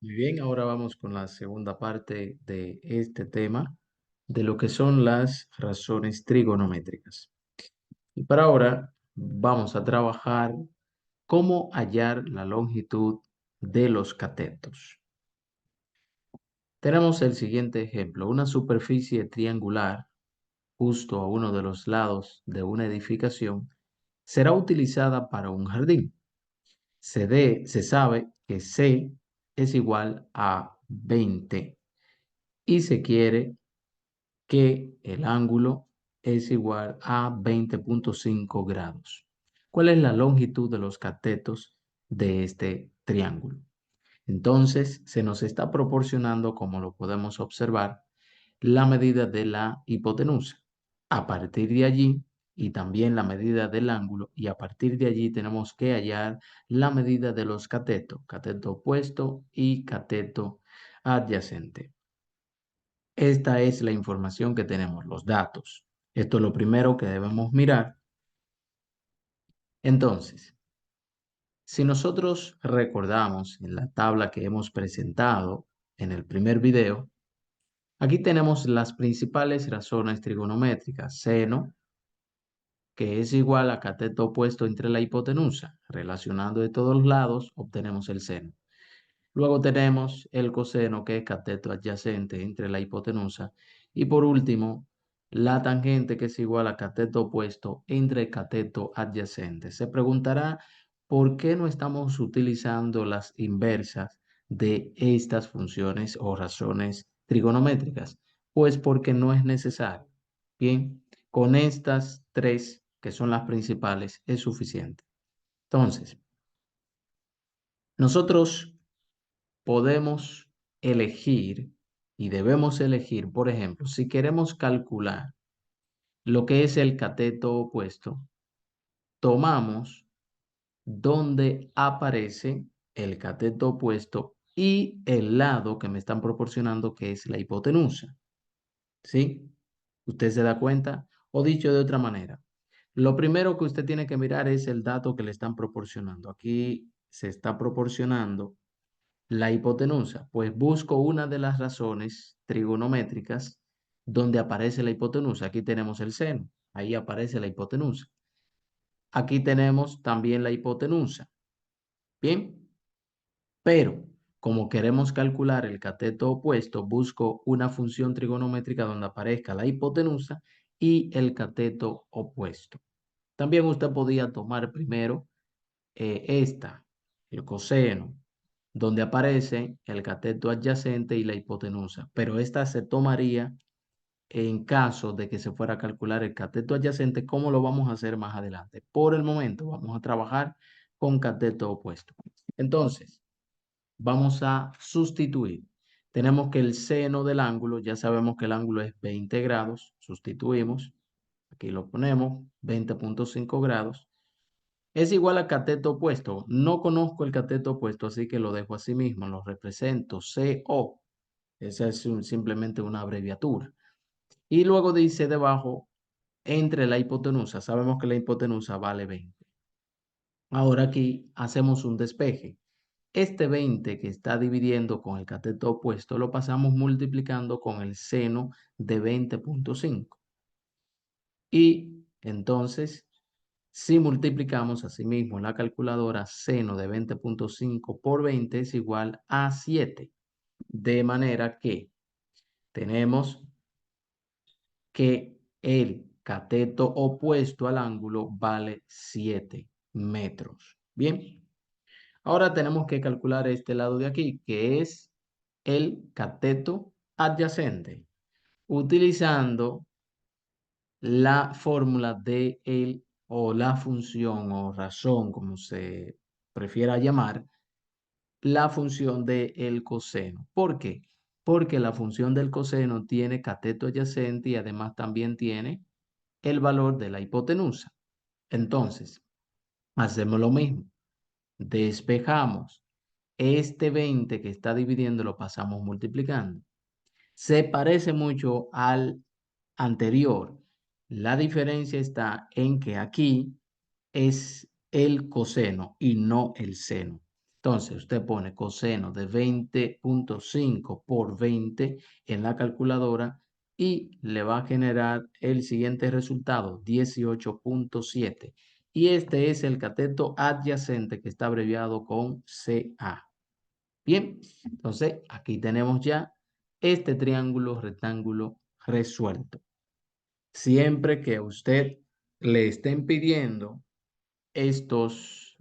Muy bien, ahora vamos con la segunda parte de este tema, de lo que son las razones trigonométricas. Y para ahora vamos a trabajar cómo hallar la longitud de los catetos. Tenemos el siguiente ejemplo, una superficie triangular justo a uno de los lados de una edificación será utilizada para un jardín. Se sabe que C es igual a 20 y se quiere que el ángulo es igual a 20,5 grados. ¿Cuál es la longitud de los catetos de este triángulo? Entonces, se nos está proporcionando, como lo podemos observar, la medida de la hipotenusa. A partir de allí, y también la medida del ángulo, y a partir de allí tenemos que hallar la medida de los catetos, cateto opuesto y cateto adyacente. Esta es la información que tenemos, los datos. Esto es lo primero que debemos mirar. Entonces, si nosotros recordamos en la tabla que hemos presentado en el primer video, aquí tenemos las principales razones trigonométricas. Seno, que es igual a cateto opuesto entre la hipotenusa. Relacionando de todos los lados, obtenemos el seno. Luego tenemos el coseno, que es cateto adyacente entre la hipotenusa. Y por último, la tangente, que es igual a cateto opuesto entre cateto adyacente. Se preguntará por qué no estamos utilizando las inversas de estas funciones o razones trigonométricas. Pues porque no es necesario. Bien, con estas tres, que son las principales, es suficiente. Entonces, nosotros podemos elegir y debemos elegir, por ejemplo, si queremos calcular lo que es el cateto opuesto, tomamos donde aparece el cateto opuesto y el lado que me están proporcionando, que es la hipotenusa. ¿Sí? ¿Usted se da cuenta? O dicho de otra manera, lo primero que usted tiene que mirar es el dato que le están proporcionando. Aquí se está proporcionando la hipotenusa, pues busco una de las razones trigonométricas donde aparece la hipotenusa. Aquí tenemos el seno, ahí aparece la hipotenusa. Aquí tenemos también la hipotenusa. Bien, pero como queremos calcular el cateto opuesto, busco una función trigonométrica donde aparezca la hipotenusa y el cateto opuesto. También usted podía tomar primero el coseno, donde aparece el cateto adyacente y la hipotenusa, pero esta se tomaría en caso de que se fuera a calcular el cateto adyacente, como lo vamos a hacer más adelante. Por el momento vamos a trabajar con cateto opuesto. Entonces, vamos a sustituir. Tenemos que el seno del ángulo, ya sabemos que el ángulo es 20 grados, sustituimos, aquí lo ponemos, 20,5 grados. Es igual a cateto opuesto. No conozco el cateto opuesto, así que lo dejo así mismo. Lo represento CO. Esa es simplemente una abreviatura. Y luego dice debajo, entre la hipotenusa. Sabemos que la hipotenusa vale 20. Ahora aquí hacemos un despeje. Este 20 que está dividiendo con el cateto opuesto lo pasamos multiplicando con el seno de 20,5. Y entonces, si multiplicamos asimismo la calculadora, seno de 20,5 por 20 es igual a 7. De manera que tenemos que el cateto opuesto al ángulo vale 7 metros. Bien, ahora tenemos que calcular este lado de aquí, que es el cateto adyacente, utilizando la fórmula de el o la función o razón, como se prefiera llamar, la función de el coseno. ¿Por qué? Porque la función del coseno tiene cateto adyacente y además también tiene el valor de la hipotenusa. Entonces, hacemos lo mismo. Despejamos. Este 20 que está dividiendo lo pasamos multiplicando. Se parece mucho al anterior. La diferencia está en que aquí es el coseno y no el seno. Entonces, usted pone coseno de 20.5 por 20 en la calculadora y le va a generar el siguiente resultado, 18.7. Y este es el cateto adyacente que está abreviado con CA. Bien, entonces aquí tenemos ya este triángulo rectángulo resuelto. Siempre que a usted le estén pidiendo estos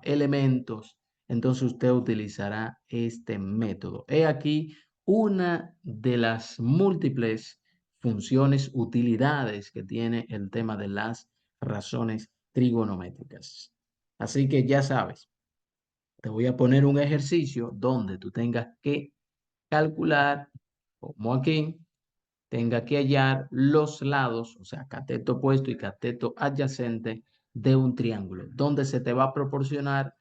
elementos, entonces usted utilizará este método. He aquí una de las múltiples funciones, utilidades que tiene el tema de las razones trigonométricas. Así que ya sabes, te voy a poner un ejercicio donde tú tengas que calcular, como aquí, tenga que hallar los lados, o sea, cateto opuesto y cateto adyacente de un triángulo, donde se te va a proporcionar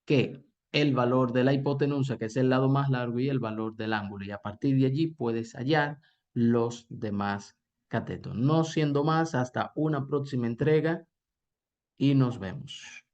que el valor de la hipotenusa, que es el lado más largo, y el valor del ángulo. Y a partir de allí puedes hallar los demás catetos. No siendo más, hasta una próxima entrega y nos vemos.